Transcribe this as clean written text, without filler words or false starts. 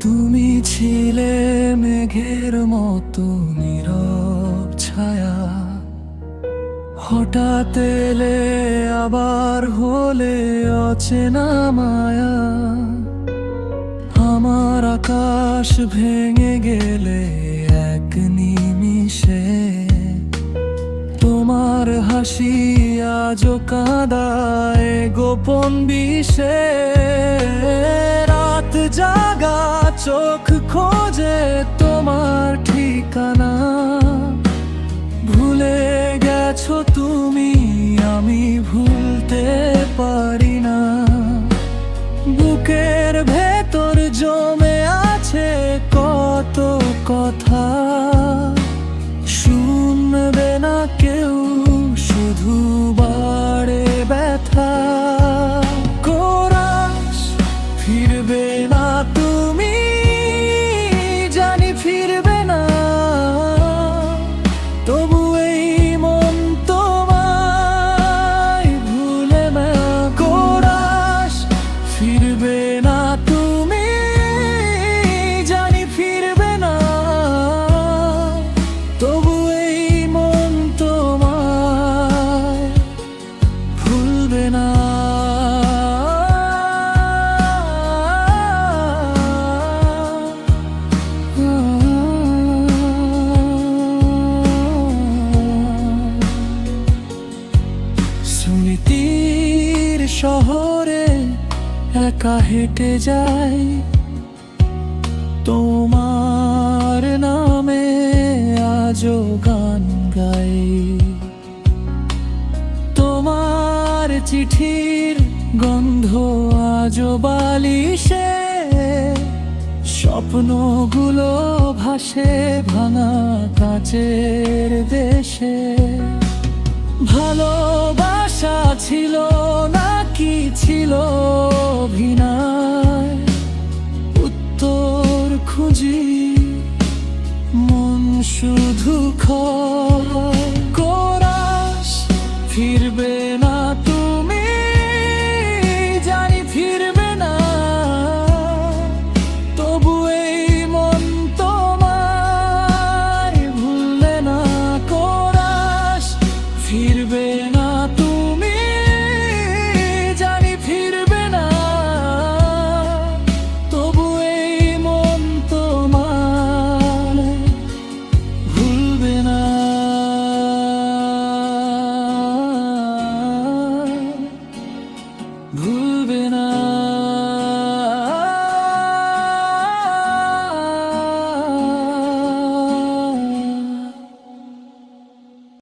তুমি ছিলে মেঘের মতো নীরব ছায়া, হঠাৎ এলে আবার হলে অচেনা মায়া। আমার আকাশ ভেঙে গেলে এক নিমিষে, তোমার হাসি আজও কাঁদায় গোপন বিষে। রাত জাগা চোখ খোঁজে তোমার ঠিকানা, ভুলে গেছো তুমি, আমি ভুলতে পারি না। বুকের ভেতর জমে আছে কত কথা, শুনবে না কেউ, শুধু বাড়ে ব্যথা। কোরাস ফিরবে না তুমি, জানি ফিরবে না, তবু এই মন তোমায় ভুলে না। কোরাস ফিরবে না তুমি, জানি ফিরবে না, তবু এই মন তোমায় ভুলবে না। স্মৃতির শহরে একা হেঁটে যাই, তোমার নামে আজও গান গাই। তোমার চিঠির গন্ধ আজও বালিশে, স্বপ্নগুলো ভাসে ভাঙা কাঁচের দেশে। ভালোবাসা ছিল নাকি ছিল অভিনয়, উত্তর খুঁজি, মন শুধু খয়।